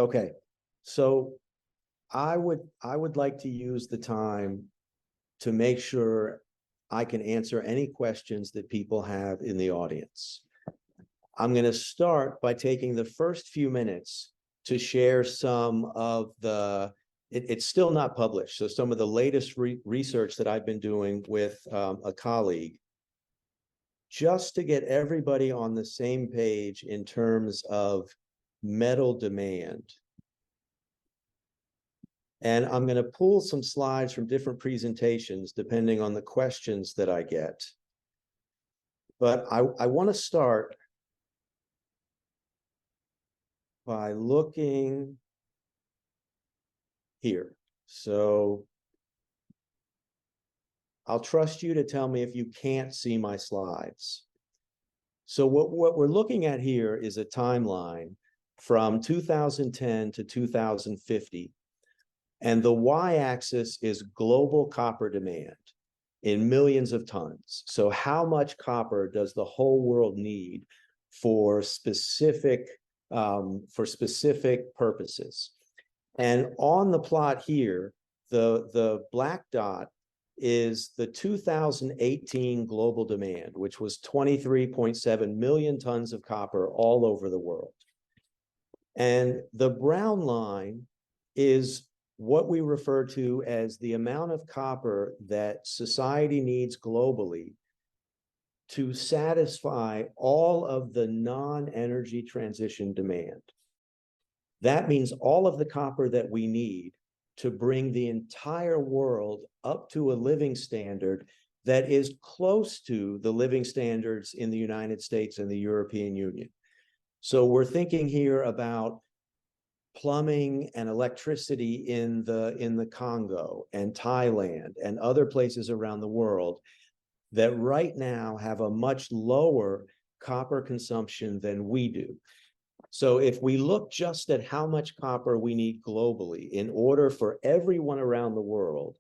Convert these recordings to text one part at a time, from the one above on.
Okay, so I would like to use the time to make sure I can answer any questions that people have in the audience. I'm going to start by taking the first few minutes to share some of the, it's still not published, so some of the latest research that I've been doing with a colleague, just to get everybody on the same page in terms of metal demand. And I'm going to pull some slides from different presentations depending on the questions that I get. But I want to start by looking here. So I'll trust you to tell me if you can't see my slides. So what we're looking at here is a timeline from 2010 to 2050. And the y-axis is global copper demand in millions of tons. So how much copper does the whole world need for specific purposes? And on the plot here, the black dot is the 2018 global demand, which was 23.7 million tons of copper all over the world. And the brown line is what we refer to as the amount of copper that society needs globally to satisfy all of the non-energy transition demand. That means all of the copper that we need to bring the entire world up to a living standard that is close to the living standards in the United States and the European Union. So we're thinking here about plumbing and electricity in the Congo and Thailand and other places around the world that right now have a much lower copper consumption than we do. So if we look just at how much copper we need globally in order for everyone around the world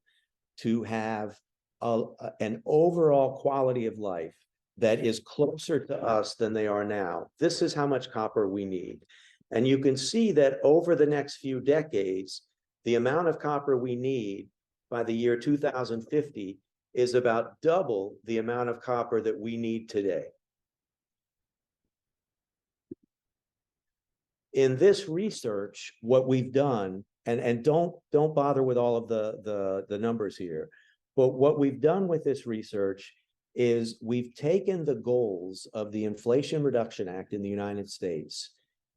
to have an overall quality of life that is closer to us than they are now, this is how much copper we need. And you can see that over the next few decades, the amount of copper we need by the year 2050 is about double the amount of copper that we need today. In this research, what we've done, and don't bother with all of the numbers here, but what we've done with this research is we've taken the goals of the Inflation Reduction Act in the United States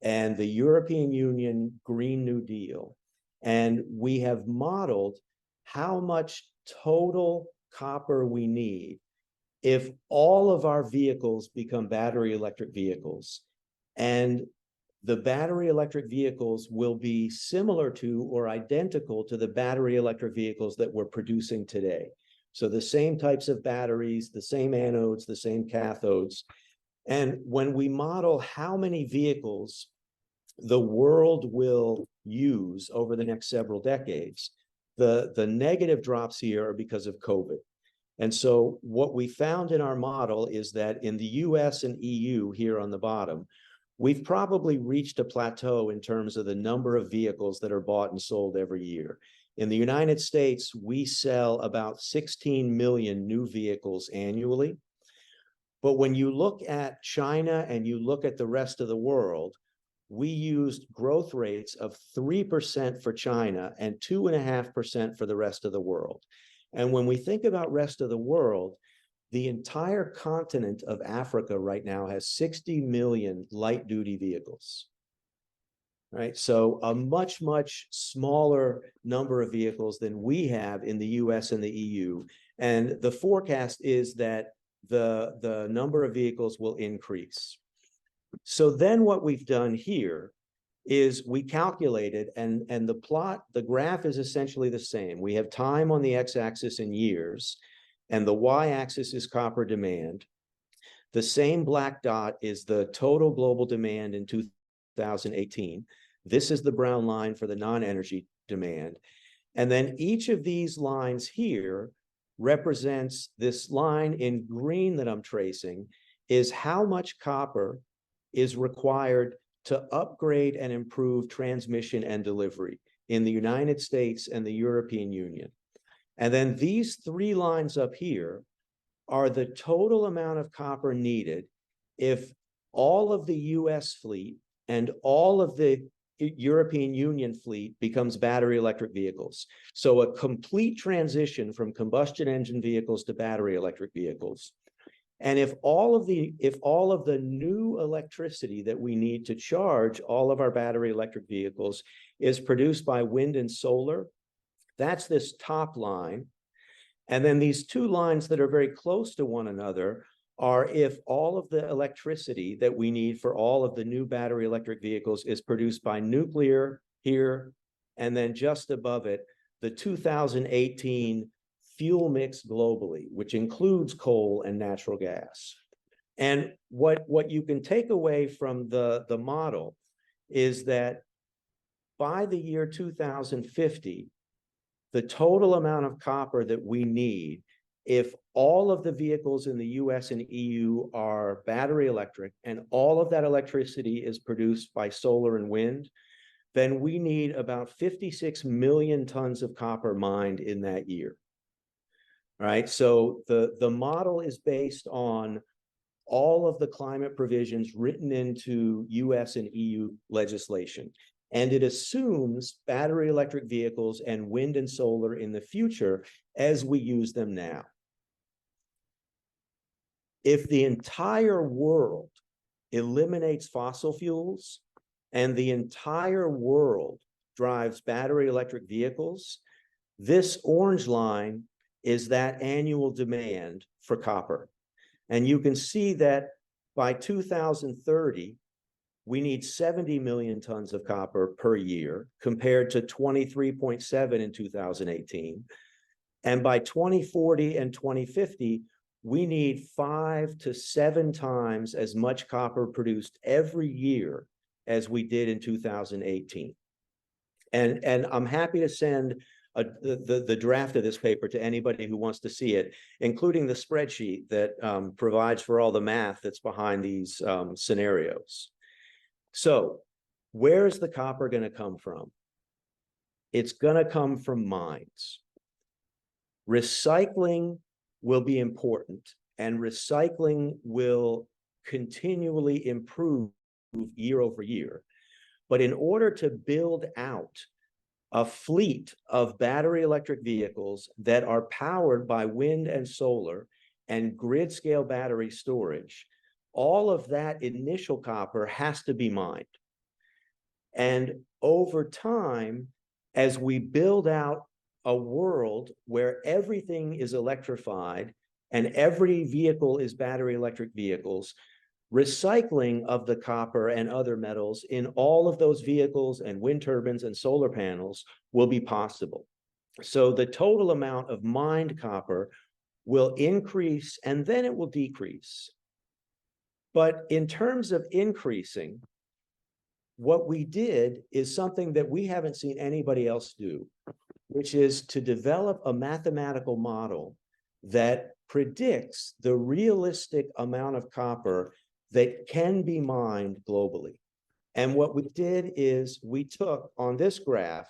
and the European Union Green New Deal, and we have modeled how much total copper we need if all of our vehicles become battery electric vehicles. And the battery electric vehicles will be similar to or identical to the battery electric vehicles that we're producing today. So the same types of batteries, the same anodes, the same cathodes. And when we model how many vehicles the world will use over the next several decades, the negative drops here are because of COVID. And so what we found in our model is that in the US and EU here on the bottom, we've probably reached a plateau in terms of the number of vehicles that are bought and sold every year. In the United States, we sell about 16 million new vehicles annually. But when you look at China and you look at the rest of the world, we used growth rates of 3% for China and 2.5% for the rest of the world. And when we think about rest of the world, the entire continent of Africa right now has 60 million light-duty vehicles, right? So a much, much smaller number of vehicles than we have in the US and the EU. And the forecast is that the number of vehicles will increase. So then what we've done here is we calculated, and the graph is essentially the same. We have time on the x-axis in years, and the y-axis is copper demand. The same black dot is the total global demand in 2018. This is the brown line for the non-energy demand. And then each of these lines here represents, this line in green that I'm tracing is how much copper is required to upgrade and improve transmission and delivery in the United States and the European Union. And then these three lines up here are the total amount of copper needed if all of the US fleet and all of the European Union fleet becomes battery electric vehicles. So a complete transition from combustion engine vehicles to battery electric vehicles. And if all of the new electricity that we need to charge all of our battery electric vehicles is produced by wind and solar, that's this top line. And then these two lines that are very close to one another are if all of the electricity that we need for all of the new battery electric vehicles is produced by nuclear here, and then just above it, the 2018 fuel mix globally, which includes coal and natural gas. And what you can take away from the model is that by the year 2050, the total amount of copper that we need, if all of the vehicles in the US and EU are battery electric and all of that electricity is produced by solar and wind, then we need about 56 million tons of copper mined in that year. All right, so the model is based on all of the climate provisions written into US and EU legislation. And it assumes battery electric vehicles and wind and solar in the future as we use them now. If the entire world eliminates fossil fuels and the entire world drives battery electric vehicles, this orange line is that annual demand for copper. And you can see that by 2030, we need 70 million tons of copper per year compared to 23.7 in 2018. And by 2040 and 2050, we need 5 to 7 times as much copper produced every year as we did in 2018. And I'm happy to send the draft of this paper to anybody who wants to see it, including the spreadsheet that provides for all the math that's behind these scenarios. So where is the copper going to come from? It's going to come from mines. Recycling will be important, and recycling will continually improve year over year. But in order to build out a fleet of battery electric vehicles that are powered by wind and solar and grid scale battery storage, all of that initial copper has to be mined. And over time, as we build out a world where everything is electrified and every vehicle is battery electric vehicles, recycling of the copper and other metals in all of those vehicles and wind turbines and solar panels will be possible. So the total amount of mined copper will increase and then it will decrease. But in terms of increasing, what we did is something that we haven't seen anybody else do, which is to develop a mathematical model that predicts the realistic amount of copper that can be mined globally. And what we did is we took on this graph,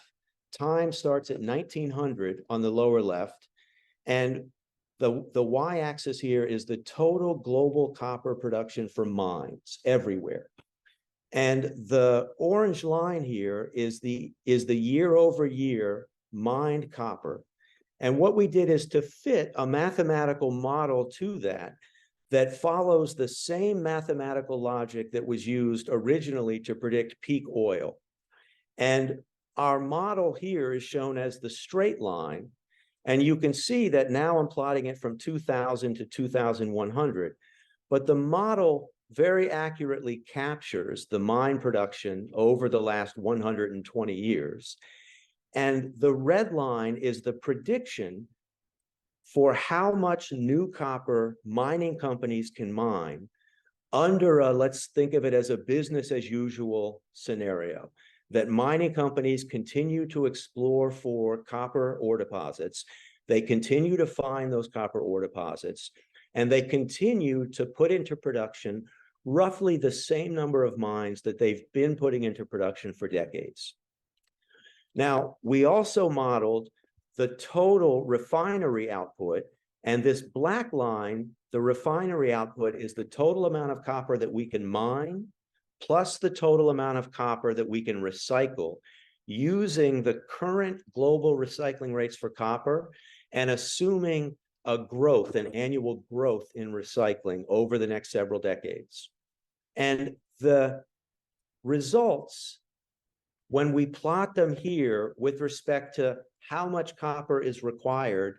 time starts at 1900 on the lower left, and the y-axis here is the total global copper production for mines everywhere. And the orange line here is the year over year mined copper. And what we did is to fit a mathematical model to that follows the same mathematical logic that was used originally to predict peak oil. And our model here is shown as the straight line. And you can see that now I'm plotting it from 2000 to 2100. But the model very accurately captures the mine production over the last 120 years. And the red line is the prediction for how much new copper mining companies can mine under a, let's think of it as a business as usual scenario, that mining companies continue to explore for copper ore deposits. They continue to find those copper ore deposits, and they continue to put into production roughly the same number of mines that they've been putting into production for decades. Now, we also modeled the total refinery output, and this black line, the refinery output, is the total amount of copper that we can mine, plus the total amount of copper that we can recycle, using the current global recycling rates for copper and assuming a growth, an annual growth in recycling over the next several decades. And the results, when we plot them here with respect to how much copper is required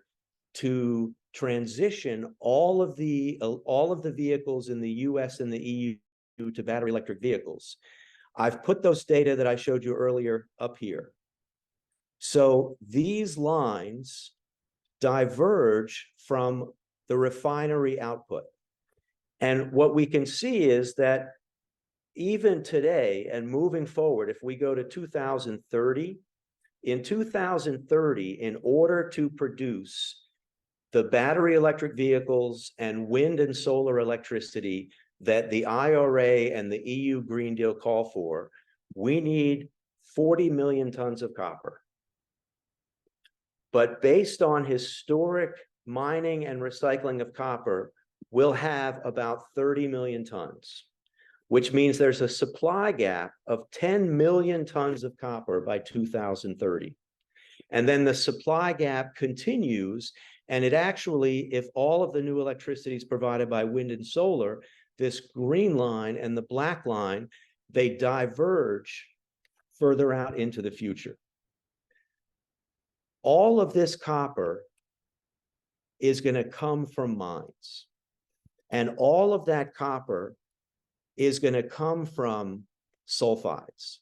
to transition all of the vehicles in the US and the EU to battery electric vehicles, I've put those data that I showed you earlier up here. So these lines diverge from the refinery output. And what we can see is that even today and moving forward, if we go to 2030, in 2030, in order to produce the battery electric vehicles and wind and solar electricity that the IRA and the EU Green Deal call for, we need 40 million tons of copper. But based on historic mining and recycling of copper, we'll have about 30 million tons, which means there's a supply gap of 10 million tons of copper by 2030. And then the supply gap continues, and it actually, if all of the new electricity is provided by wind and solar, this green line and the black line, they diverge further out into the future. All of this copper is going to come from mines. And all of that copper is going to come from sulfides.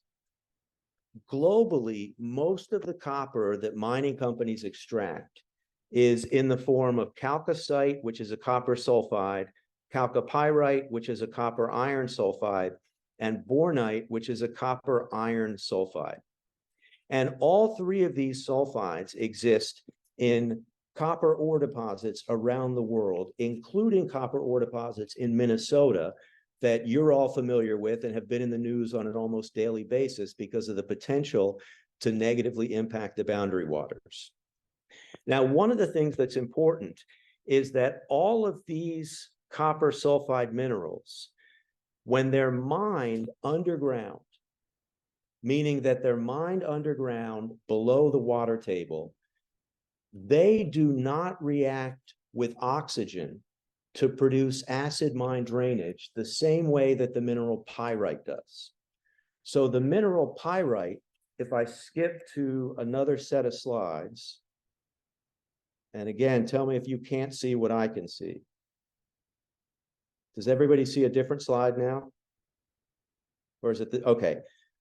Globally, most of the copper that mining companies extract is in the form of chalcocite, which is a copper sulfide, chalcopyrite, which is a copper iron sulfide, and bornite, which is a copper iron sulfide. And all three of these sulfides exist in copper ore deposits around the world, including copper ore deposits in Minnesota that you're all familiar with and have been in the news on an almost daily basis because of the potential to negatively impact the boundary waters. Now, one of the things that's important is that all of these copper sulfide minerals, when they're mined underground, meaning that they're mined underground below the water table, they do not react with oxygen to produce acid mine drainage the same way that the mineral pyrite does. So the mineral pyrite, if I skip to another set of slides, and again, tell me if you can't see what I can see. Does everybody see a different slide now? Or is it okay.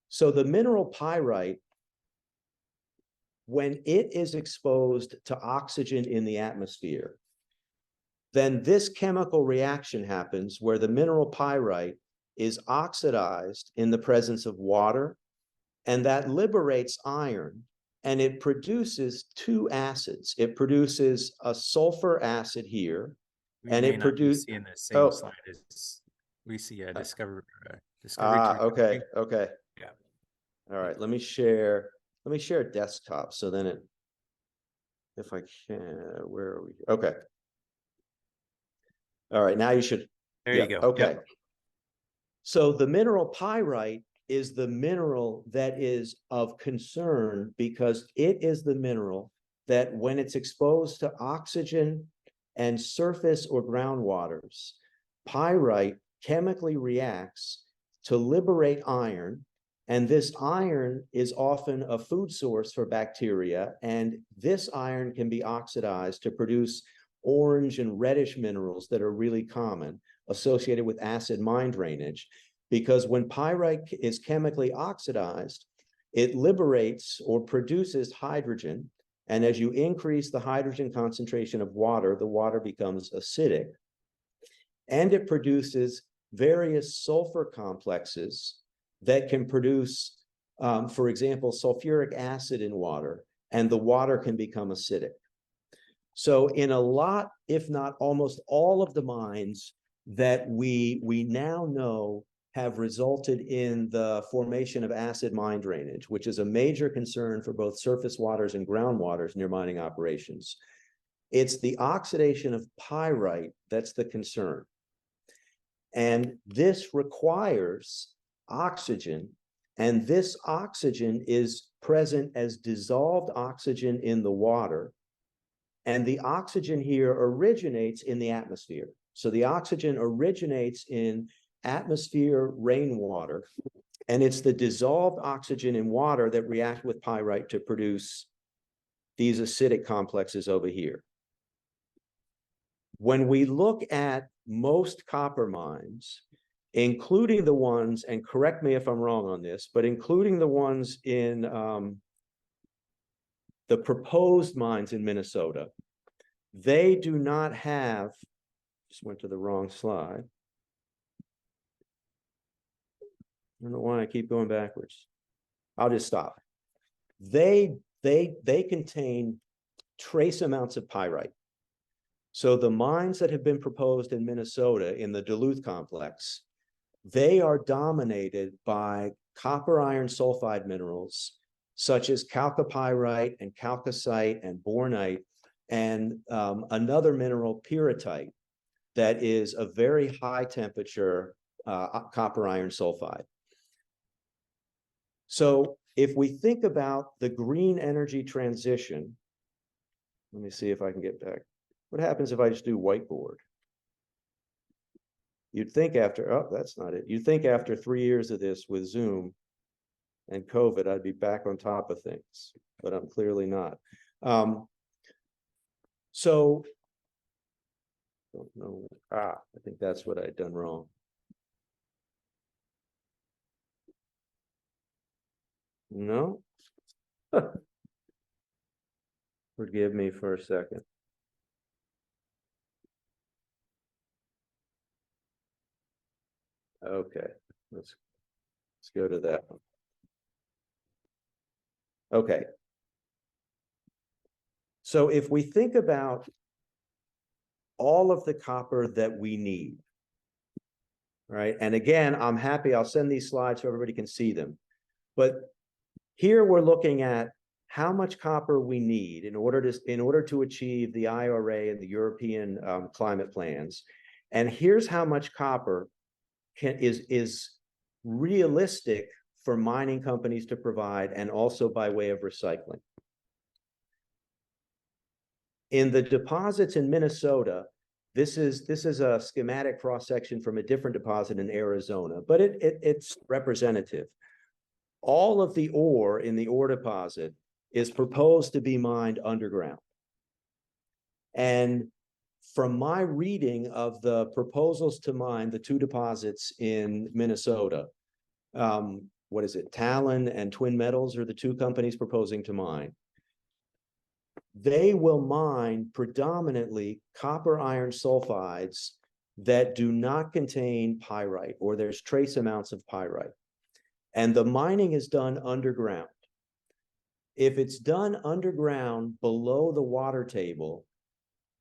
So the mineral pyrite, when it is exposed to oxygen in the atmosphere, then this chemical reaction happens where the mineral pyrite is oxidized in the presence of water, and that liberates iron, and it produces two acids. It produces a sulfur acid here, and it produces in the same slide as we see a discovery. Okay. Yeah. All right. Let me share a desktop. So then if I can, where are we? Okay. All right. Now you should. There you go. Okay. Yep. So the mineral pyrite is the mineral that is of concern because it is the mineral that when it's exposed to oxygen and surface or groundwaters, pyrite chemically reacts to liberate iron, and this iron is often a food source for bacteria, and this iron can be oxidized to produce orange and reddish minerals that are really common associated with acid mine drainage, because when pyrite is chemically oxidized, it liberates or produces hydrogen, and as you increase the hydrogen concentration of water, the water becomes acidic, and it produces various sulfur complexes that can produce, for example, sulfuric acid in water, and the water can become acidic. So in a lot, if not almost all of the mines that we now know have resulted in the formation of acid mine drainage, which is a major concern for both surface waters and groundwaters near mining operations. It's the oxidation of pyrite that's the concern. And this requires oxygen, and this oxygen is present as dissolved oxygen in the water. And the oxygen here originates in the atmosphere. So the oxygen originates in atmosphere rainwater, and it's the dissolved oxygen in water that react with pyrite to produce these acidic complexes over here. When we look at most copper mines, including the ones, and correct me if I'm wrong on this, but including the ones in the proposed mines in Minnesota, they do not have, just went to the wrong slide. I don't know why I keep going backwards. I'll just stop. They contain trace amounts of pyrite. So the mines that have been proposed in Minnesota in the Duluth complex, they are dominated by copper iron sulfide minerals, such as chalcopyrite and chalcocite and bornite, and another mineral, pyrrhotite, that is a very high temperature copper iron sulfide. So if we think about the green energy transition, let me see if I can get back. What happens if I just do whiteboard? You'd think after, oh, that's not it. You'd think after 3 years of this with Zoom and COVID, I'd be back on top of things, but I'm clearly not. So, don't know. I think that's what I'd done wrong. No. Forgive me for a second. Okay, let's go to that one. Okay. So if we think about all of the copper that we need, right? And again, I'm happy, I'll send these slides so everybody can see them. But here we're looking at how much copper we need in order to achieve the IRA and the European climate plans. And here's how much copper is realistic for mining companies to provide, and also by way of recycling. In the deposits in Minnesota, this is a schematic cross-section from a different deposit in Arizona, but it's representative. All of the ore in the ore deposit is proposed to be mined underground. And from my reading of the proposals to mine the two deposits in Minnesota, what is it? Talon and Twin Metals are the two companies proposing to mine. They will mine predominantly copper iron sulfides that do not contain pyrite, or there's trace amounts of pyrite. And the mining is done underground. If it's done underground below the water table,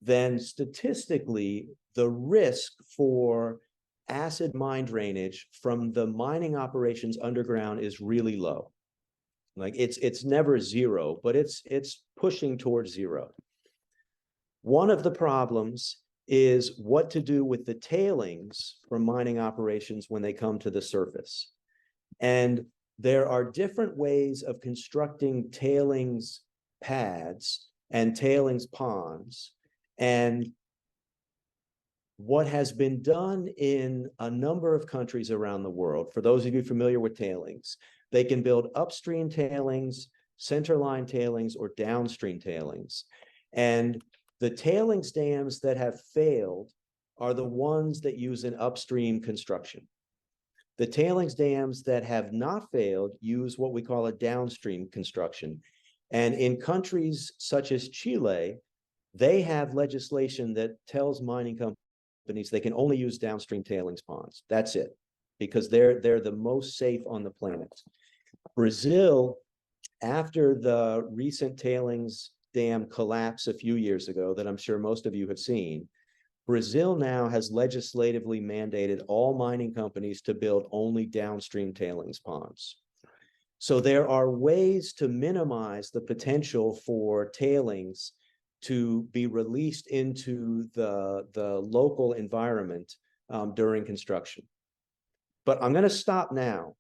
then statistically, the risk for acid mine drainage from the mining operations underground is really low. Like it's never zero, but it's pushing towards zero. One of the problems is what to do with the tailings from mining operations when they come to the surface. And there are different ways of constructing tailings pads and tailings ponds. And what has been done in a number of countries around the world, for those of you familiar with tailings, they can build upstream tailings, centerline tailings, or downstream tailings. And the tailings dams that have failed are the ones that use an upstream construction. The tailings dams that have not failed use what we call a downstream construction. And in countries such as Chile, they have legislation that tells mining companies they can only use downstream tailings ponds. That's it, because they're the most safe on the planet. Brazil, after the recent tailings dam collapse a few years ago that I'm sure most of you have seen, Brazil now has legislatively mandated all mining companies to build only downstream tailings ponds. So there are ways to minimize the potential for tailings to be released into the local environment during construction. But I'm going to stop now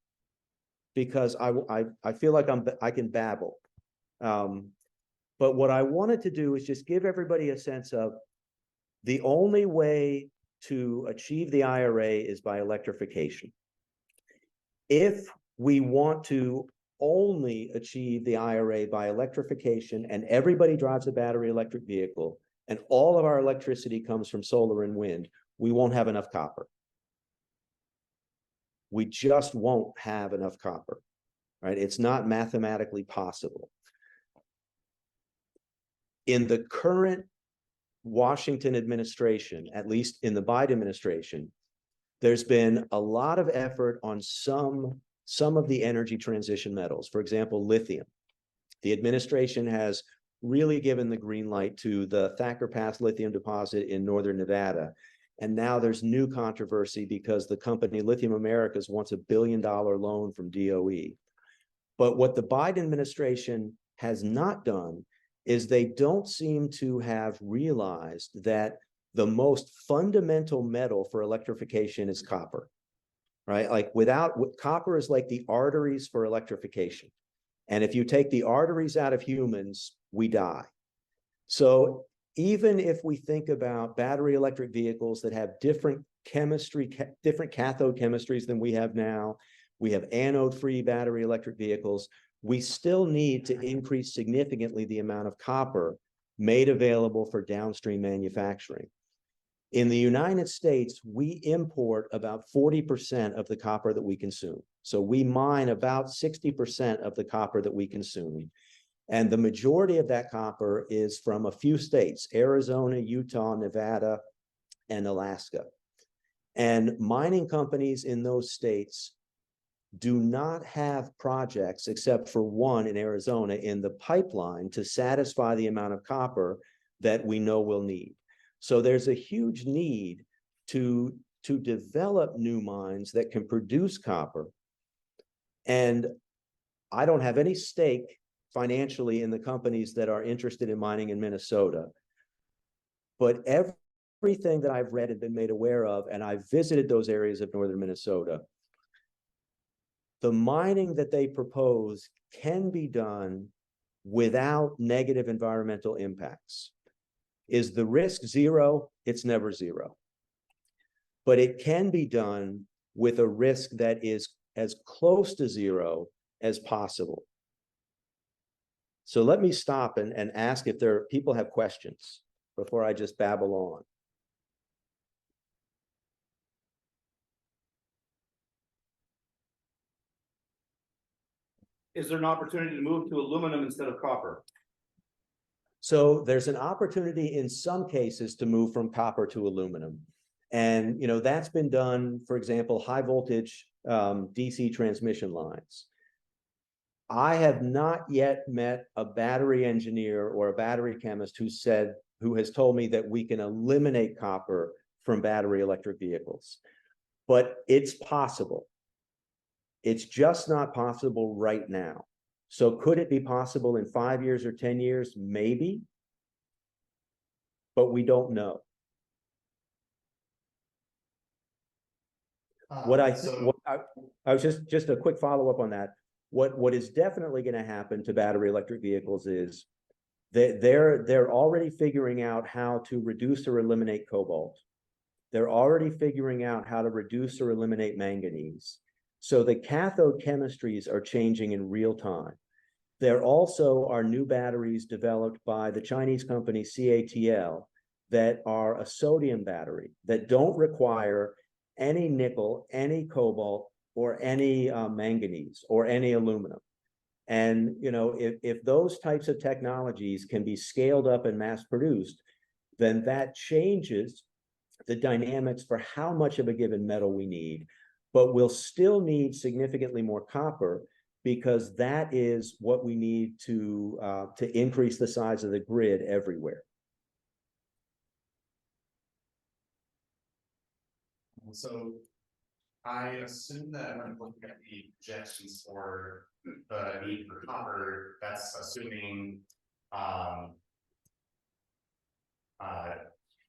because I feel like I can babble. But what I wanted to do is just give everybody a sense of the only way to achieve the IRA is by electrification. If we want to only achieve the IRA by electrification and everybody drives a battery electric vehicle and all of our electricity comes from solar and wind, we won't have enough copper. We just won't have enough copper, right? It's not mathematically possible. In the current Washington administration, at least in the Biden administration, there's been a lot of effort on some of the energy transition metals. For example, lithium. The administration has really given the green light to the Thacker Pass lithium deposit in northern Nevada. And now there's new controversy because the company Lithium Americas wants $1 billion loan from DOE. But what the Biden administration has not done is they don't seem to have realized that the most fundamental metal for electrification is copper, right? Like copper is like the arteries for electrification. And if you take the arteries out of humans, we die. So even if we think about battery electric vehicles that have different chemistry, different cathode chemistries than we have now, we have anode-free battery electric vehicles, we still need to increase significantly the amount of copper made available for downstream manufacturing. In the United States, we import about 40% of the copper that we consume. So we mine about 60% of the copper that we consume. And the majority of that copper is from a few states, Arizona, Utah, Nevada, and Alaska. And mining companies in those states do not have projects, except for one in Arizona, in the pipeline to satisfy the amount of copper that we know we'll need. So there's a huge need to develop new mines that can produce copper. And I don't have any stake financially in the companies that are interested in mining in Minnesota. But everything that I've read and been made aware of, and I've visited those areas of northern Minnesota, the mining that they propose can be done without negative environmental impacts. Is the risk zero? It's never zero. But it can be done with a risk that is as close to zero as possible. So let me stop and ask if people have questions before I just babble on. Is there an opportunity to move to aluminum instead of copper? So there's an opportunity in some cases to move from copper to aluminum. And, that's been done, for example, high voltage DC transmission lines. I have not yet met a battery engineer or a battery chemist who has told me that we can eliminate copper from battery electric vehicles, but it's possible. It's just not possible right now. So could it be possible in 5 years or 10 years? Maybe, but we don't know. I was just a quick follow-up on that. What is definitely going to happen to battery electric vehicles is that they're already figuring out how to reduce or eliminate cobalt. They're already figuring out how to reduce or eliminate manganese. So the cathode chemistries are changing in real time. There also are new batteries developed by the Chinese company CATL that are a sodium battery that don't require any nickel, any cobalt, or any manganese, or any aluminum. And, if those types of technologies can be scaled up and mass produced, then that changes the dynamics for how much of a given metal we need. But we'll still need significantly more copper because that is what we need to increase the size of the grid everywhere. So I assume that when looking at the projections for the need for copper, that's assuming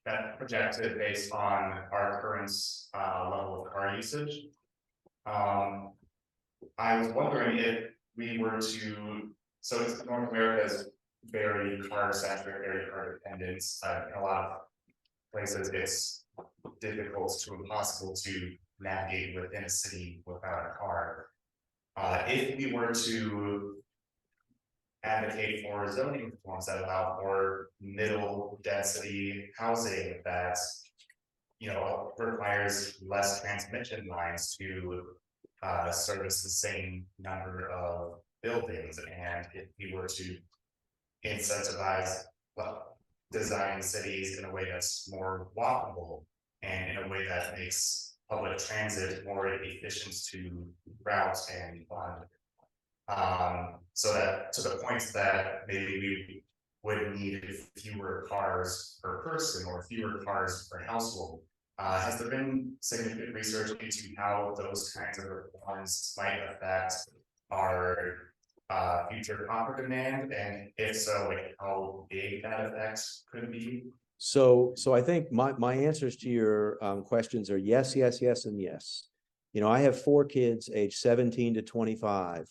that projected based on our current level of car usage. I was wondering if we were to, so it's North America is very car centric, very car dependent. In a lot of places, it's difficult to impossible to navigate within a city without a car. If we were to advocate for zoning reforms that allow for middle density housing that, you know, requires less transmission lines to service the same number of buildings, and if we were to incentivize, well, design cities in a way that's more walkable and in a way that makes public transit more efficient to route and fund. So that to the point that maybe we would need fewer cars per person or fewer cars per household. Has there been significant research into how those kinds of reforms might affect our future copper demand, and if so, like how big that effect could be? So I think my answers to your questions are yes, yes, yes, and yes. You know, I have 4 kids age 17 to 25,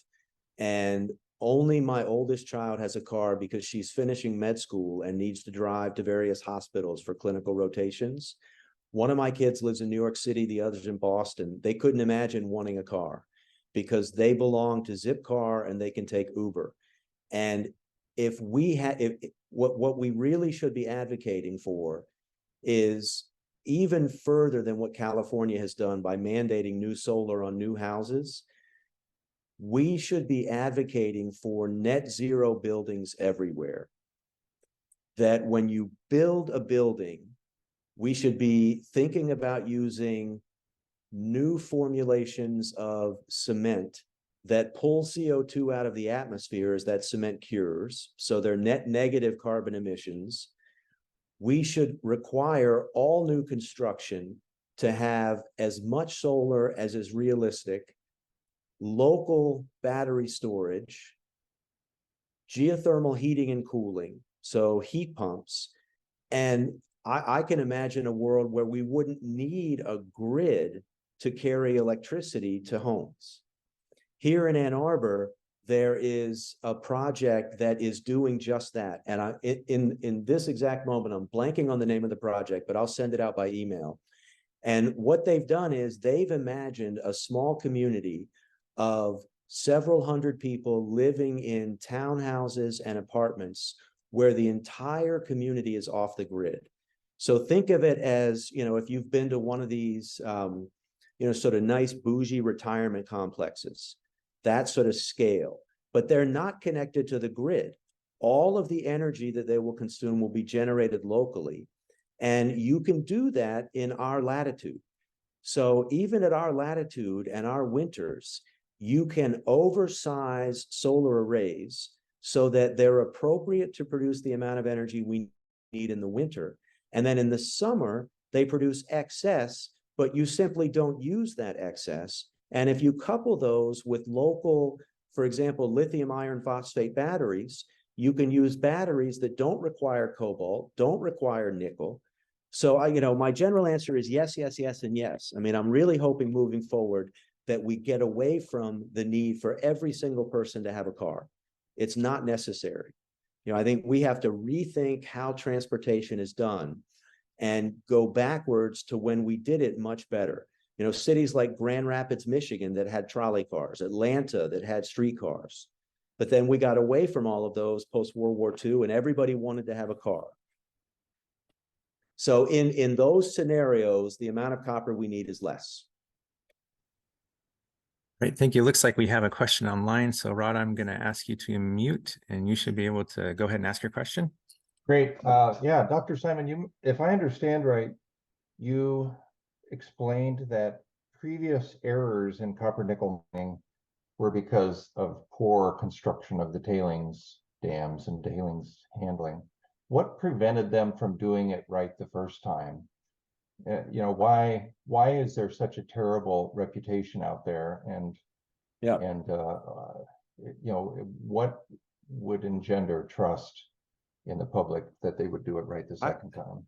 and only my oldest child has a car because she's finishing med school and needs to drive to various hospitals for clinical rotations. One of my kids lives in New York City, the other's in Boston. They couldn't imagine wanting a car because they belong to Zipcar and they can take Uber. And if we had, what we really should be advocating for is even further than what California has done by mandating new solar on new houses. We should be advocating for net zero buildings everywhere. That when you build a building, we should be thinking about using new formulations of cement that pull CO2 out of the atmosphere as that cement cures. So they're net negative carbon emissions. We should require all new construction to have as much solar as is realistic, local battery storage, geothermal heating and cooling, so heat pumps. And I can imagine a world where we wouldn't need a grid to carry electricity to homes. Here in Ann Arbor, there is a project that is doing just that. And in this exact moment, I'm blanking on the name of the project, but I'll send it out by email. And what they've done is they've imagined a small community of several hundred people living in townhouses and apartments where the entire community is off the grid. So think of it as, you know, if you've been to one of these, you know, sort of nice bougie retirement complexes, that sort of scale, but they're not connected to the grid. All of the energy that they will consume will be generated locally. And you can do that in our latitude. So even at our latitude and our winters, you can oversize solar arrays so that they're appropriate to produce the amount of energy we need in the winter. And then in the summer, they produce excess, but you simply don't use that excess. And if you couple those with local, for example, lithium iron phosphate batteries, you can use batteries that don't require cobalt, don't require nickel. So you know, my general answer is yes, yes, yes, and yes. I mean, I'm really hoping moving forward that we get away from the need for every single person to have a car. It's not necessary. You know, I think we have to rethink how transportation is done and go backwards to when we did it much better. You know, cities like Grand Rapids, Michigan that had trolley cars, Atlanta that had streetcars. But then we got away from all of those post-World War II and everybody wanted to have a car. So in those scenarios, the amount of copper we need is less. Great, thank you. Looks like we have a question online. So Rod, I'm going to ask you to mute and you should be able to go ahead and ask your question. Great. Yeah, Dr. Simon, if I understand right, you explained that previous errors in copper nickel mining were because of poor construction of the tailings dams and tailings handling. What prevented them from doing it right the first time? You know, why is there such a terrible reputation out there? And Yeah. and you know, what would engender trust in the public that they would do it right the second time?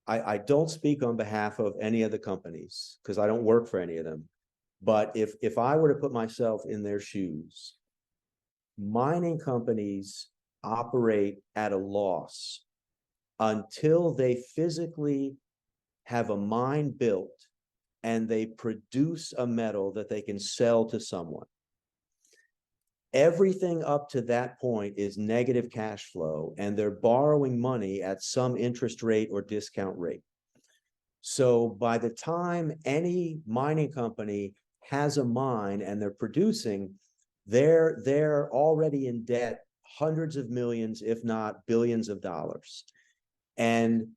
I don't speak on behalf of any of the companies because I don't work for any of them. But if I were to put myself in their shoes, mining companies operate at a loss until they physically have a mine built and they produce a metal that they can sell to someone. Everything up to that point is negative cash flow, and they're borrowing money at some interest rate or discount rate. So by the time any mining company has a mine and they're producing, they're already in debt hundreds of millions, if not billions of dollars. And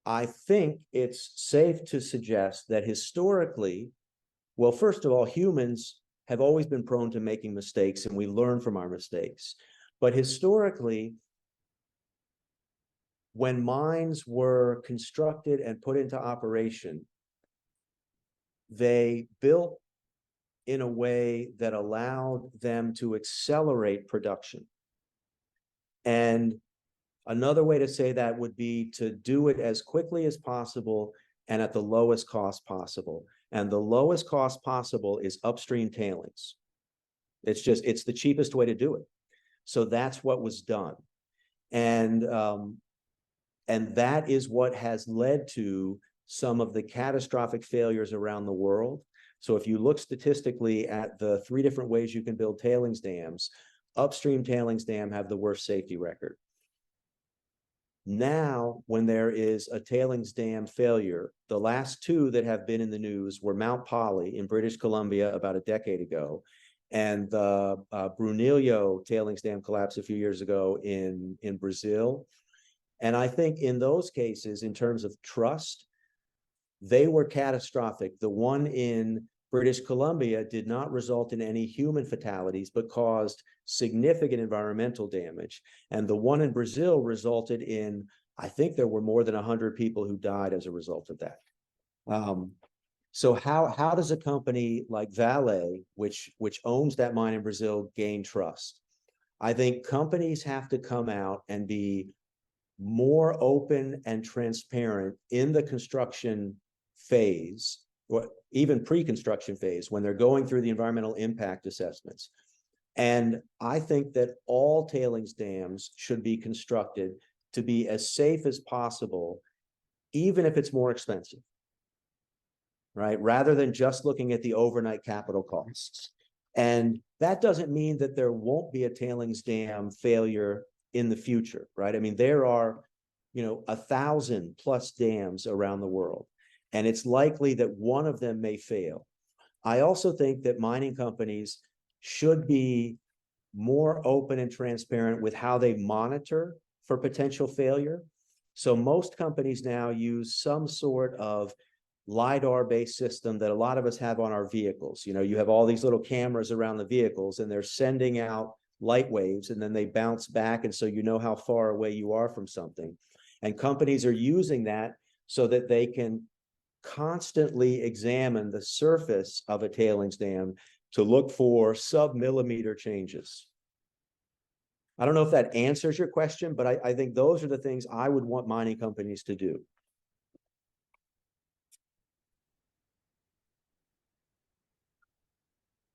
I think it's safe to suggest that historically, well, first of all, humans have always been prone to making mistakes, and we learn from our mistakes. But historically, when mines were constructed and put into operation, they built in a way that allowed them to accelerate production. And another way to say that would be to do it as quickly as possible and at the lowest cost possible. And the lowest cost possible is upstream tailings. It's the cheapest way to do it. So that's what was done. And that is what has led to some of the catastrophic failures around the world. So if you look statistically at the 3 different ways you can build tailings dams, upstream tailings dam have the worst safety record. Now, when there is a tailings dam failure, the last 2 that have been in the news were Mount Poly in British Columbia about a decade ago, and the Brunello tailings dam collapse a few years ago in Brazil. And I think in those cases, in terms of trust, they were catastrophic. The one in British Columbia did not result in any human fatalities, but caused significant environmental damage. And the one in Brazil resulted in, I think there were more than 100 people who died as a result of that. So how does a company like Vale, which owns that mine in Brazil, gain trust? I think companies have to come out and be more open and transparent in the construction phase, or even pre-construction phase, when they're going through the environmental impact assessments. And I think that all tailings dams should be constructed to be as safe as possible, even if it's more expensive, right? Rather than just looking at the overnight capital costs. And that doesn't mean that there won't be a tailings dam failure in the future, right? I mean, there are, 1,000+ dams around the world, and it's likely that one of them may fail. I also think that mining companies should be more open and transparent with how they monitor for potential failure. So most companies now use some sort of LiDAR-based system that a lot of us have on our vehicles. You have all these little cameras around the vehicles, and they're sending out light waves, and then they bounce back, and so you know how far away you are from something. And companies are using that so that they can constantly examine the surface of a tailings dam to look for sub-millimeter changes. I don't know if that answers your question, but I think those are the things I would want mining companies to do.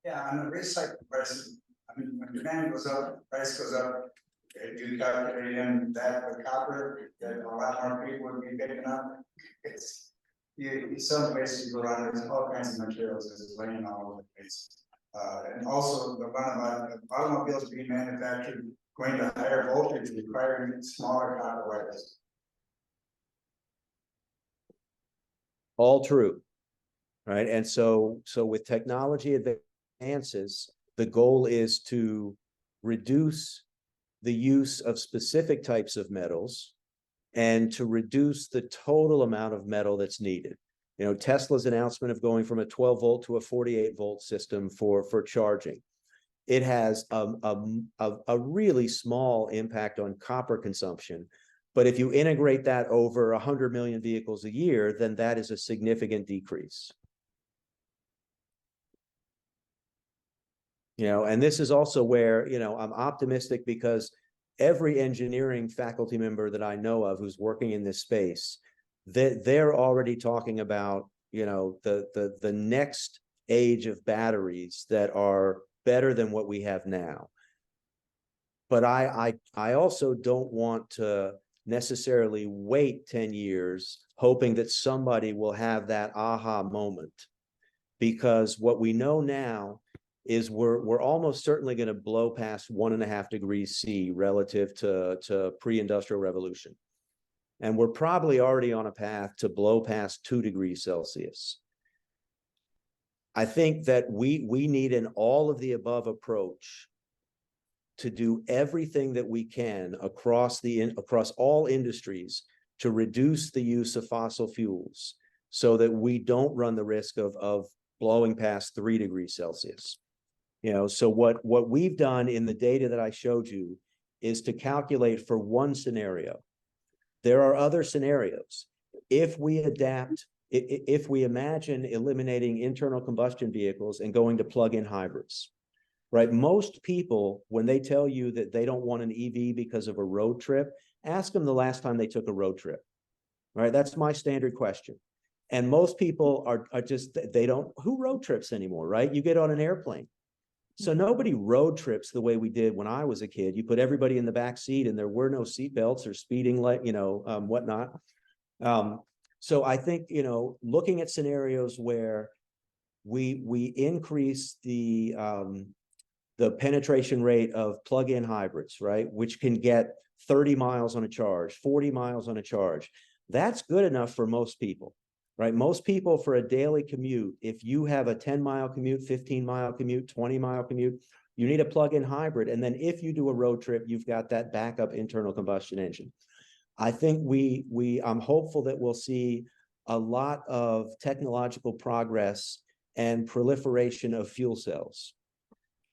Yeah, on the recycle price, I mean, when demand goes up, price goes up. If you calculate in that with copper, that a lot more people would be picking up. It's some places you go around, there's all kinds of materials that's laying all over the place. And also the one about automobiles being manufactured going to higher voltage requiring smaller copper wires. All true, right? And so with technology advances, the goal is to reduce the use of specific types of metals and to reduce the total amount of metal that's needed. Tesla's announcement of going from a 12-volt to a 48-volt system for charging. it has a really small impact on copper consumption. But if you integrate that over 100 million vehicles a year, then that is a significant decrease. You know, and this is also where, you know, I'm optimistic because every engineering faculty member that I know of who's working in this space, they're already talking about, you know, the next age of batteries that are better than what we have now. But I also don't want to necessarily wait 10 years hoping that somebody will have that aha moment, because what we know now is we're almost certainly going to blow past 1.5 degrees C relative to pre-industrial revolution. And we're probably already on a path to blow past 2 degrees Celsius. I think that we need an all of the above approach to do everything that we can across all industries to reduce the use of fossil fuels so that we don't run the risk of blowing past 3 degrees Celsius. You know, so what we've done in the data that I showed you is to calculate for one scenario. There are other scenarios. If we imagine eliminating internal combustion vehicles and going to plug-in hybrids, right? Most people, when they tell you that they don't want an EV because of a road trip, ask them the last time they took a road trip, right? That's my standard question. And most people are just, who road trips anymore, right? You get on an airplane. So nobody road trips the way we did when I was a kid. You put everybody in the back seat and there were no seat belts or speeding, whatnot. So I think, you know, looking at scenarios where we increase the penetration rate of plug-in hybrids, right, which can get 30 miles on a charge, 40 miles on a charge, that's good enough for most people, right? Most people for a daily commute, if you have a 10-mile commute, 15-mile commute, 20-mile commute, you need a plug-in hybrid. And then if you do a road trip, you've got that backup internal combustion engine. I think I'm hopeful that we'll see a lot of technological progress and proliferation of fuel cells.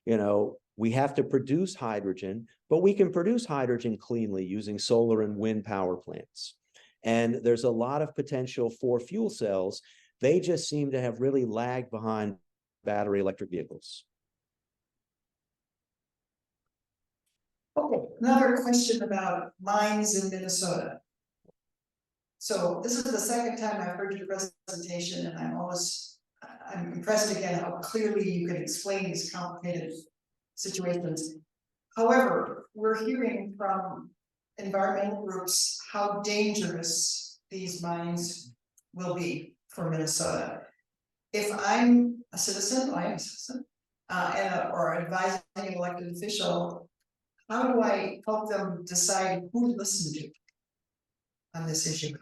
You know, we have to produce hydrogen, but we can produce hydrogen cleanly using solar and wind power plants. And there's a lot of potential for fuel cells. They just seem to have really lagged behind battery electric vehicles. Okay, another question about mines in Minnesota. So this is the second time I've heard your presentation, and I'm impressed again how clearly you can explain these complicated situations. However, we're hearing from environmental groups how dangerous these mines will be for Minnesota. If I'm a citizen, or advising an elected official, how do I help them decide who to listen to on this issue?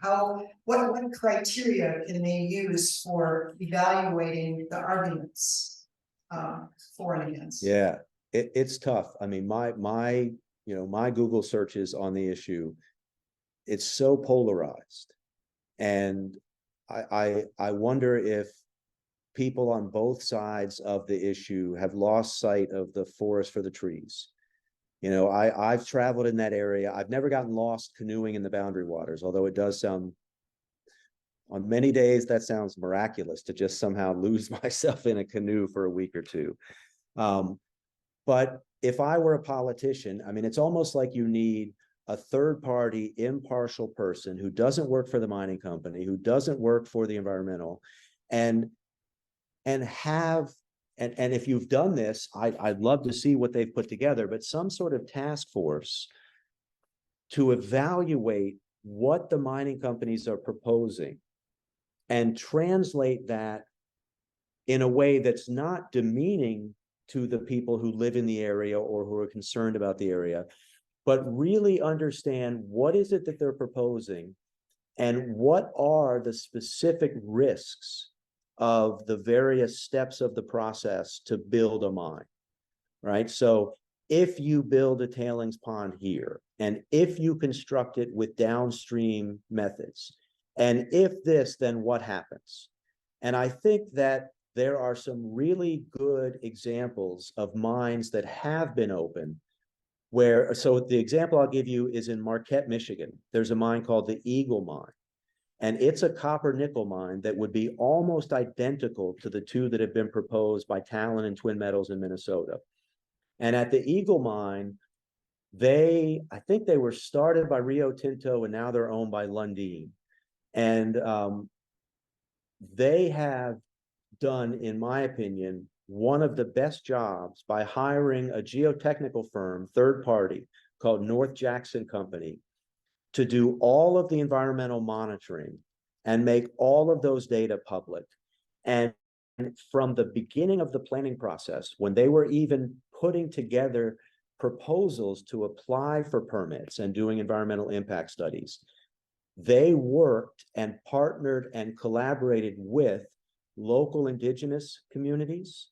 What criteria can they use for evaluating the arguments for and against? Yeah, it's tough. I mean, my Google searches on the issue, it's so polarized. And I wonder if people on both sides of the issue have lost sight of the forest for the trees. You know, I've traveled in that area. I've never gotten lost canoeing in the Boundary Waters, although it does sound, on many days, that sounds miraculous to just somehow lose myself in a canoe for a week or two. But if I were a politician, I mean, it's almost like you need a third-party, impartial person who doesn't work for the mining company, who doesn't work for the environmental, and if you've done this, I'd love to see what they've put together, but some sort of task force to evaluate what the mining companies are proposing and translate that in a way that's not demeaning to the people who live in the area or who are concerned about the area, but really understand what is it that they're proposing and what are the specific risks of the various steps of the process to build a mine, right? So if you build a tailings pond here, and if you construct it with downstream methods, and if this, then what happens? And I think that there are some really good examples of mines that have been open where, so the example I'll give you is in Marquette, Michigan. There's a mine called the Eagle Mine. And it's a copper nickel mine that would be almost identical to the two that have been proposed by Talon and Twin Metals in Minnesota. And at the Eagle Mine, I think they were started by Rio Tinto and now they're owned by Lundin. And they have done, in my opinion, one of the best jobs by hiring a geotechnical firm, third party, called North Jackson Company, to do all of the environmental monitoring and make all of those data public. And from the beginning of the planning process, when they were even putting together proposals to apply for permits and doing environmental impact studies, they worked and partnered and collaborated with local indigenous communities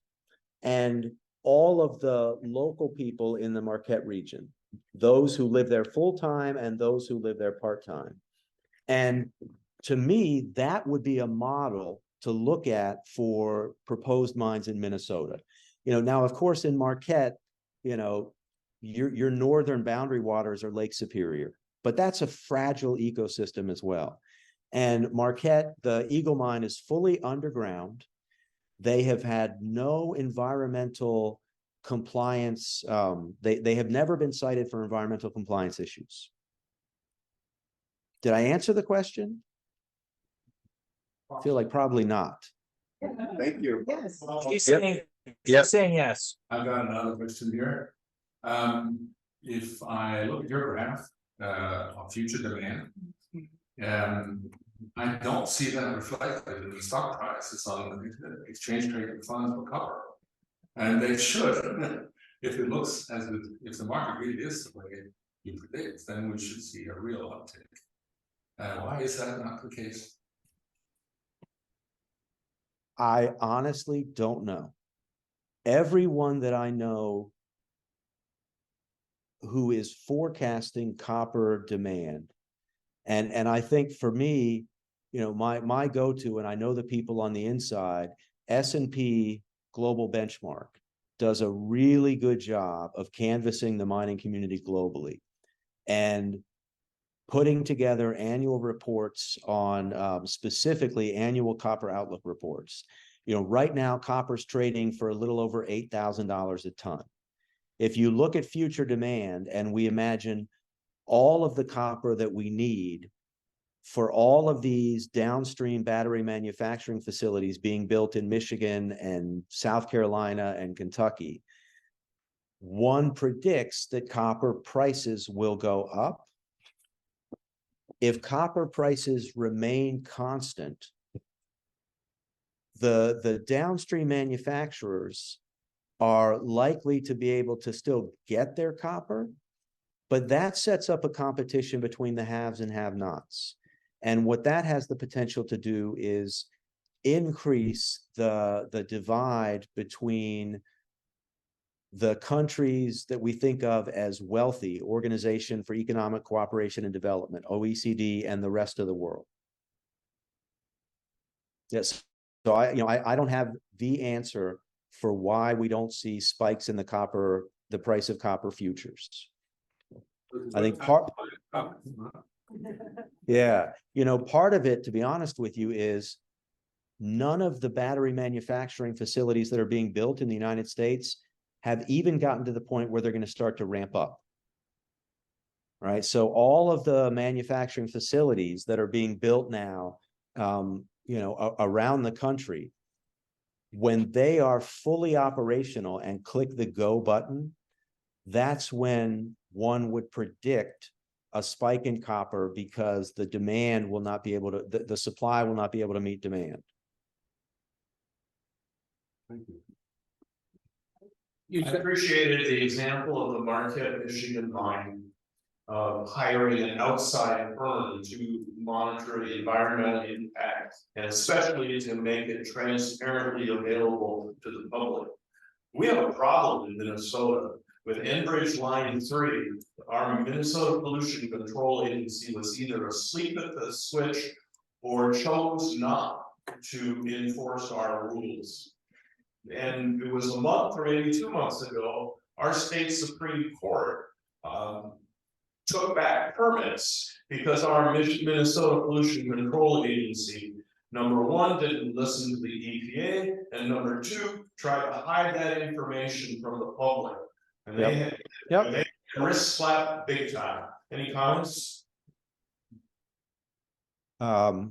and all of the local people in the Marquette region, those who live there full-time and those who live there part-time. And to me, that would be a model to look at for proposed mines in Minnesota. Now, of course, in Marquette, your northern boundary waters are Lake Superior, but that's a fragile ecosystem as well. And Marquette, the Eagle Mine is fully underground. They have had no environmental compliance. They have never been cited for environmental compliance issues. Did I answer the question? I feel like probably not. Thank you. Yes. She's Yep. saying, Yep. she's saying yes. I've got another question here. If I look at your graph of future demand, I don't see that reflected in the stock prices on the exchange traded funds for copper. And they should, if it looks as if the market really is the way you predict, then we should see a real uptick. Why is that not the case? I honestly don't know. Everyone that I know who is forecasting copper demand, and I think for me, my go-to, and I know the people on the inside, S&P Global Benchmark does a really good job of canvassing the mining community globally and putting together annual reports on specifically annual copper outlook reports. Right now, copper's trading for a little over $8,000 a ton. If you look at future demand and we imagine all of the copper that we need for all of these downstream battery manufacturing facilities being built in Michigan and South Carolina and Kentucky, one predicts that copper prices will go up. If copper prices remain constant, the downstream manufacturers are likely to be able to still get their copper, but that sets up a competition between the haves and have-nots. And what that has the potential to do is increase the divide between the countries that we think of as wealthy, Organization for Economic Cooperation and Development, OECD, and the rest of the world. Yes, so I don't have the answer for why we don't see spikes in the price of copper futures. I think part of it, to be honest with you, is none of the battery manufacturing facilities that are being built in the United States have even gotten to the point where they're going to start to ramp up. Right. So all of the manufacturing facilities that are being built now, around the country, when they are fully operational and click the go button, that's when one would predict a spike in copper because the demand will not be able to, the supply will not be able to meet demand. Thank you. You appreciated the example of the Marquette, Michigan mine of hiring an outside firm to monitor the environmental impact and especially to make it transparently available to the public. We have a problem in Minnesota with Enbridge Line 3. Our Minnesota Pollution Control Agency was either asleep at the switch or chose not to enforce our rules. And it was a month or maybe 2 months ago, our state Supreme Court took back permits because our Minnesota Pollution Control Agency, number one, didn't listen to the EPA, and number two, tried to hide that information from the public. And they had they wrist slapped big time. Any comments? I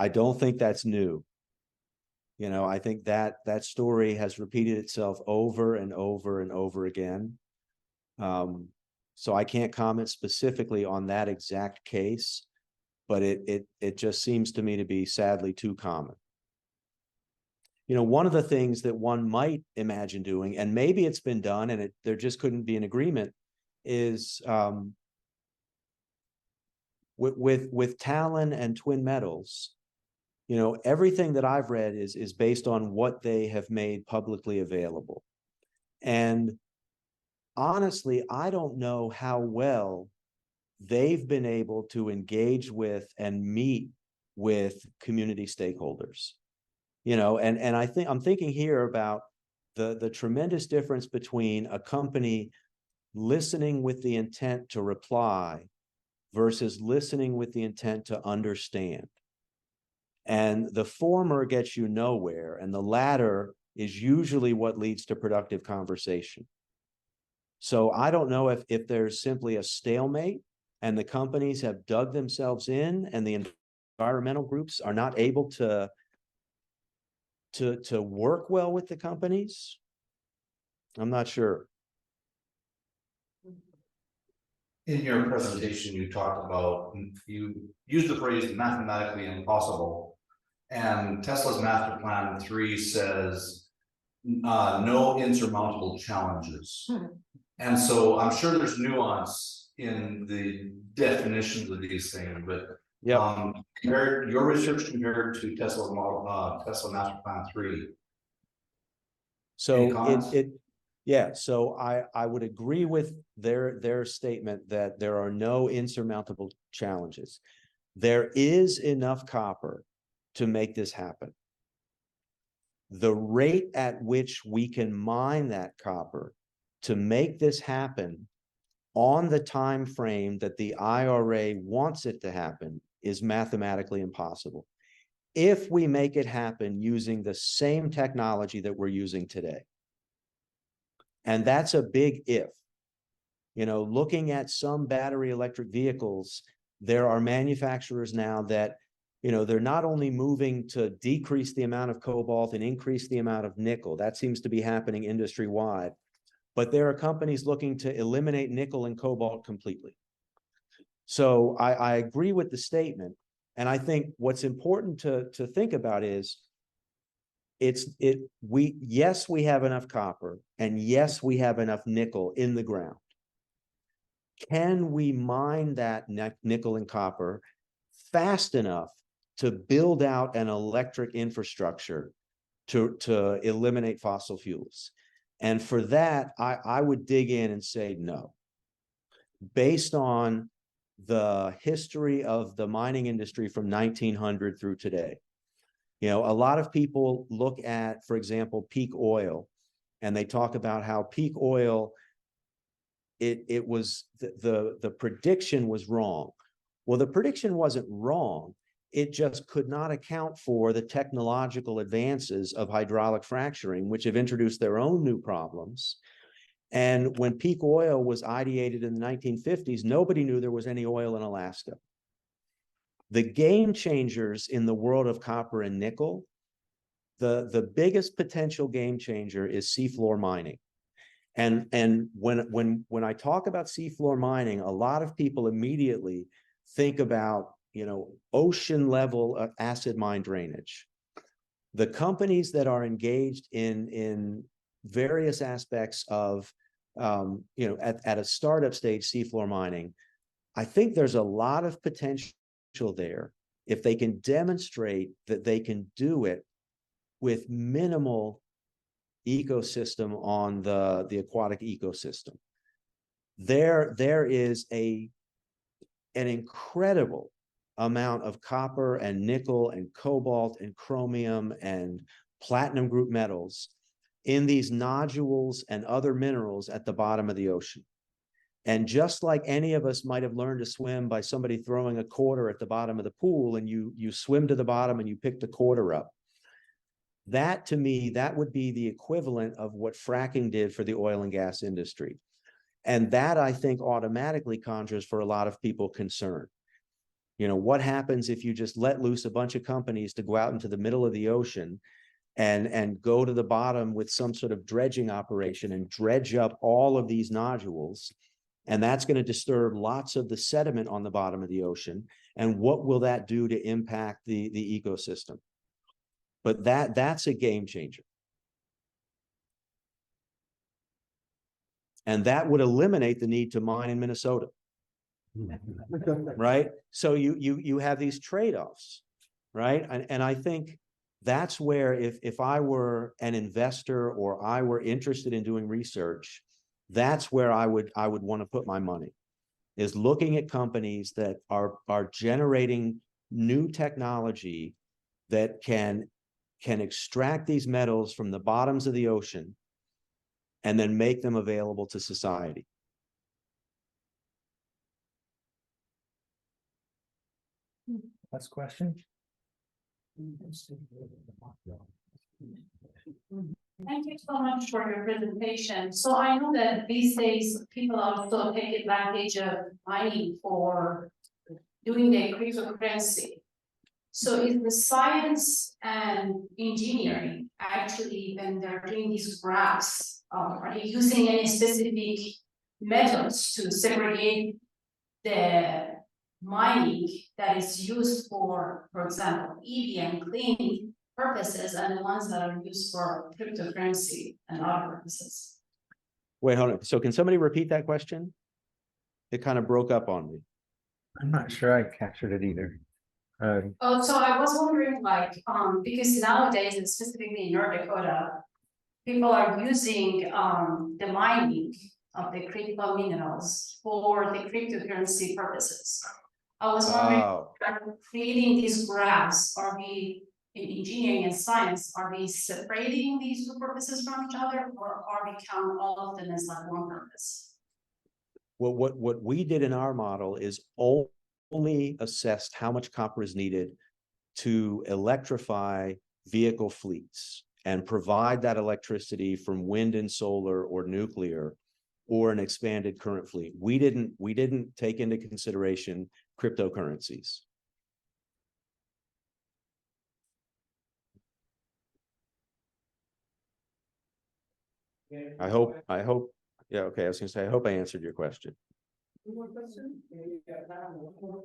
don't think that's new. You know, I think that story has repeated itself over and over and over again. So I can't comment specifically on that exact case, but it just seems to me to be sadly too common. You know, one of the things that one might imagine doing, and maybe it's been done and there just couldn't be an agreement, is with Talon and Twin Metals, you know, everything that I've read is based on what they have made publicly available. And honestly, I don't know how well they've been able to engage with and meet with community stakeholders. You know, and I'm thinking here about the tremendous difference between a company listening with the intent to reply versus listening with the intent to understand. And the former gets you nowhere, and the latter is usually what leads to productive conversation. So I don't know if there's simply a stalemate and the companies have dug themselves in and the environmental groups are not able to work well with the companies. I'm not sure. In your presentation, you talked about, you used the phrase mathematically impossible. And Tesla's master plan 3 says no insurmountable challenges. And so I'm sure there's nuance in the definitions of these things, but compared your research compared to Tesla's model, Tesla master plan 3. So so I would agree with their statement that there are no insurmountable challenges. There is enough copper to make this happen. The rate at which we can mine that copper to make this happen on the time frame that the IRA wants it to happen is mathematically impossible. If we make it happen using the same technology that we're using today. And that's a big if. You know, looking at some battery electric vehicles, there are manufacturers now that, you know, they're not only moving to decrease the amount of cobalt and increase the amount of nickel. That seems to be happening industry-wide. But there are companies looking to eliminate nickel and cobalt completely. So I agree with the statement. And I think what's important to think about is yes, we have enough copper, and yes, we have enough nickel in the ground. Can we mine that nickel and copper fast enough to build out an electric infrastructure to eliminate fossil fuels? And for that, I would dig in and say no. Based on the history of the mining industry from 1900 through today. You know, a lot of people look at, for example, peak oil, and they talk about how peak oil, it was, the prediction was wrong. Well, the prediction wasn't wrong. It just could not account for the technological advances of hydraulic fracturing, which have introduced their own new problems. And when peak oil was ideated in the 1950s, nobody knew there was any oil in Alaska. The game changers in the world of copper and nickel, the biggest potential game changer is seafloor mining. And when I talk about seafloor mining, a lot of people immediately think about, you know, ocean level acid mine drainage. The companies that are engaged in various aspects of, you know, at a startup stage seafloor mining, I think there's a lot of potential there if they can demonstrate that they can do it with minimal ecosystem on the aquatic ecosystem. There is an incredible amount of copper and nickel and cobalt and chromium and platinum group metals in these nodules and other minerals at the bottom of the ocean. And just like any of us might have learned to swim by somebody throwing a quarter at the bottom of the pool, and you swim to the bottom and you pick the quarter up. That, to me, that would be the equivalent of what fracking did for the oil and gas industry. And that, I think, automatically conjures for a lot of people concern. You know, what happens if you just let loose a bunch of companies to go out into the middle of the ocean and go to the bottom with some sort of dredging operation and dredge up all of these nodules? And that's going to disturb lots of the sediment on the bottom of the ocean. And what will that do to impact the ecosystem? But that's a game changer. And that would eliminate the need to mine in Minnesota. Right? So you have these trade-offs, right? And I think that's where if I were an investor or I were interested in doing research, that's where I would want to put my money, is looking at companies that are generating new technology that can extract these metals from the bottoms of the ocean and then make them available to society. Last question. Thank you so much for your presentation. So I know that these days people also take advantage of mining for doing their cryptocurrency. So is the science and engineering actually, when they're doing these graphs, are they using any specific methods to segregate the mining that is used for example, EV and clean purposes and the ones that are used for cryptocurrency and other purposes? Wait, hold on. So can somebody repeat that question? It kind of broke up on me. I'm not sure I captured it either. Oh, so I was wondering, like, because nowadays, and specifically in North Dakota, people are using the mining of the critical minerals for the cryptocurrency purposes. I was wondering, creating these graphs, are we in engineering and science, are we separating these two purposes from each other, or are we counting all of them as like one purpose? Well, what we did in our model is only assessed how much copper is needed to electrify vehicle fleets and provide that electricity from wind and solar or nuclear or an expanded current fleet. We didn't take into consideration cryptocurrencies. I hope, yeah, okay, I was gonna say, I hope I answered your question. We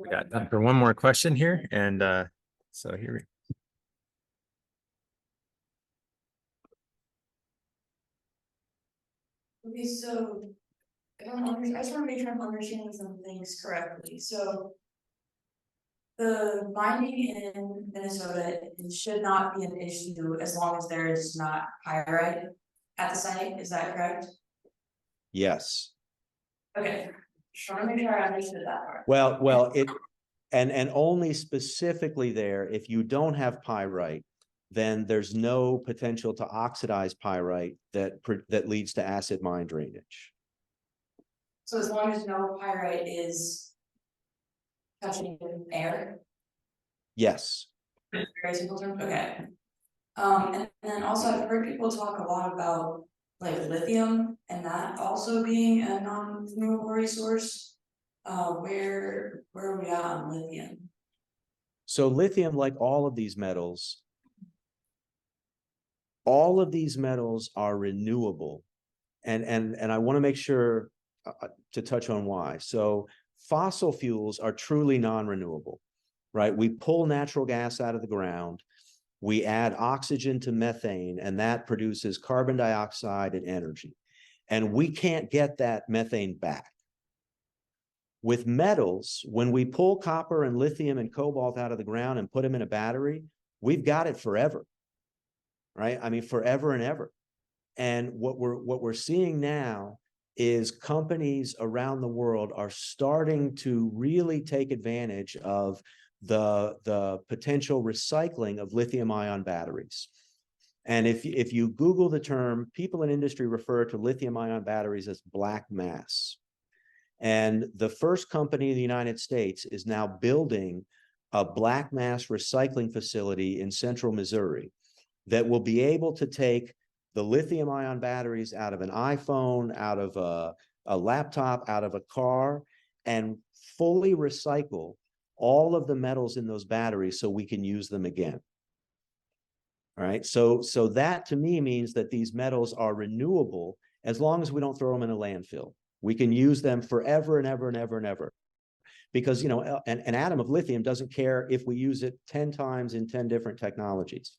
got time for one more question here, and so here Okay, so I just want to make sure I'm understanding some things correctly. So the mining in Minnesota should not be an issue as long as there is not pyrite at the site. Is that correct? Yes. Okay, just want to make sure I understood that part. Well, it and only specifically there, if you don't have pyrite, then there's no potential to oxidize pyrite that leads to acid mine drainage. So as long as no pyrite is touching air? Yes. Very simple term, okay. And then also I've heard people talk a lot about like lithium and that also being a non-renewable resource. Where are we at on lithium? So lithium, like all of these metals are renewable. And I want to make sure to touch on why. So fossil fuels are truly non-renewable, right? We pull natural gas out of the ground, we add oxygen to methane, and that produces carbon dioxide and energy. And we can't get that methane back. With metals, when we pull copper and lithium and cobalt out of the ground and put them in a battery, we've got it forever, right? I mean, forever and ever. And what we're seeing now is companies around the world are starting to really take advantage of the potential recycling of lithium ion batteries. And if you Google the term, people in industry refer to lithium ion batteries as black mass. And the first company in the United States is now building a black mass recycling facility in central Missouri that will be able to take the lithium ion batteries out of an iPhone, out of a laptop, out of a car, and fully recycle all of the metals in those batteries so we can use them again. All right, so that to me means that these metals are renewable as long as we don't throw them in a landfill. We can use them forever and ever and ever and ever. Because, you know, an atom of lithium doesn't care if we use it 10 times in 10 different technologies.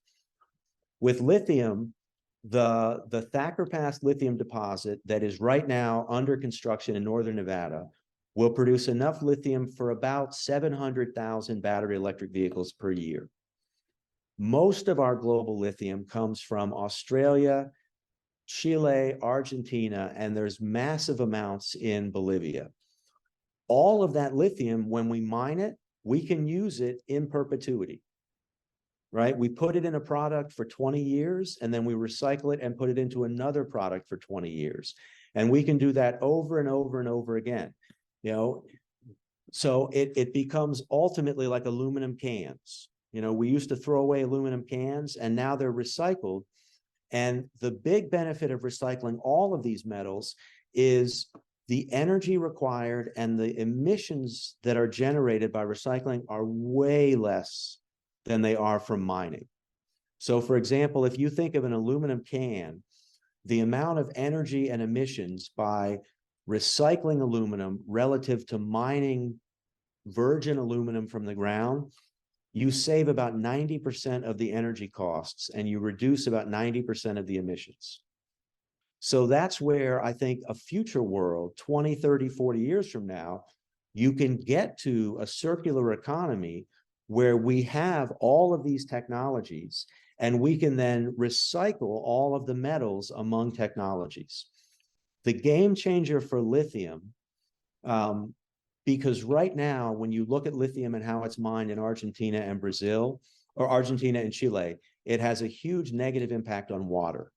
With lithium, the Thacker Pass lithium deposit that is right now under construction in northern Nevada will produce enough lithium for about 700,000 battery electric vehicles per year. Most of our global lithium comes from Australia, Chile, Argentina, and there's massive amounts in Bolivia. All of that lithium, when we mine it, we can use it in perpetuity, right? We put it in a product for 20 years, and then we recycle it and put it into another product for 20 years. And we can do that over and over and over again, you know? So it becomes ultimately like aluminum cans. You know, we used to throw away aluminum cans, and now they're recycled. And the big benefit of recycling all of these metals is the energy required and the emissions that are generated by recycling are way less than they are from mining. So for example, if you think of an aluminum can, the amount of energy and emissions by recycling aluminum relative to mining virgin aluminum from the ground, you save about 90% of the energy costs and you reduce about 90% of the emissions. So that's where I think a future world, 20, 30, 40 years from now, you can get to a circular economy where we have all of these technologies and we can then recycle all of the metals among technologies. The game changer for lithium, because right now, when you look at lithium and how it's mined in Argentina and Brazil, or Argentina and Chile, it has a huge negative impact on water,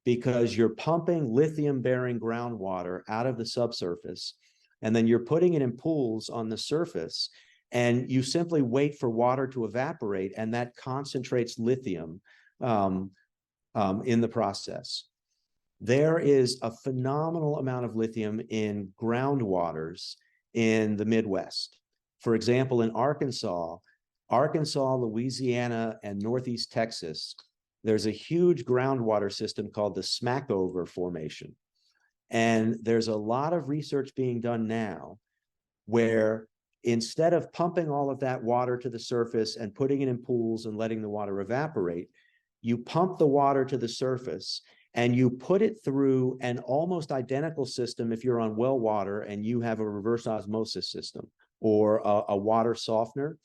because you're pumping lithium-bearing groundwater out of the subsurface, and then you're putting it in pools on the surface, and you simply wait for water to evaporate, and that concentrates lithium in the process. There is a phenomenal amount of lithium in groundwaters in the Midwest. For example, in Arkansas, Louisiana, and Northeast Texas, there's a huge groundwater system called the Smackover Formation. And there's a lot of research being done now where instead of pumping all of that water to the surface and putting it in pools and letting the water evaporate, you pump the water to the surface and you put it through an almost identical system if you're on well water and you have a reverse osmosis system or a water softener.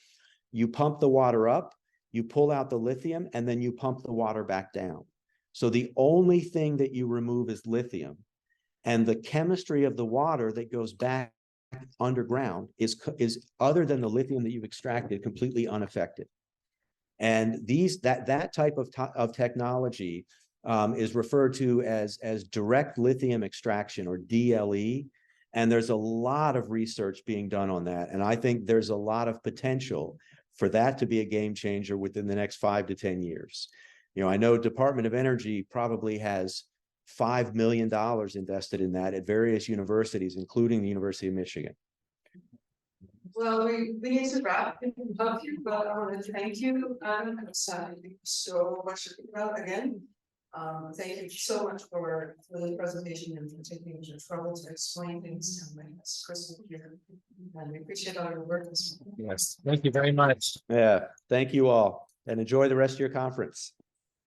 You pump the water up, you pull out the lithium, and then you pump the water back down. So the only thing that you remove is lithium, and the chemistry of the water that goes back underground is other than the lithium that you've extracted, completely unaffected. And that type of technology is referred to as direct lithium extraction, or DLE. And there's a lot of research being done on that. And I think there's a lot of potential for that to be a game changer within the next 5 to 10 years. You know, I know Department of Energy probably has $5 million invested in that at various universities, including the University of Michigan. Well, we need to wrap it up here, but I want to thank you, so much about again. Thank you so much for the presentation and for taking the trouble to explain things and make us crystal clear. And we appreciate all your work this morning. Yes, thank you very much. Yeah, thank you all, and enjoy the rest of your conference.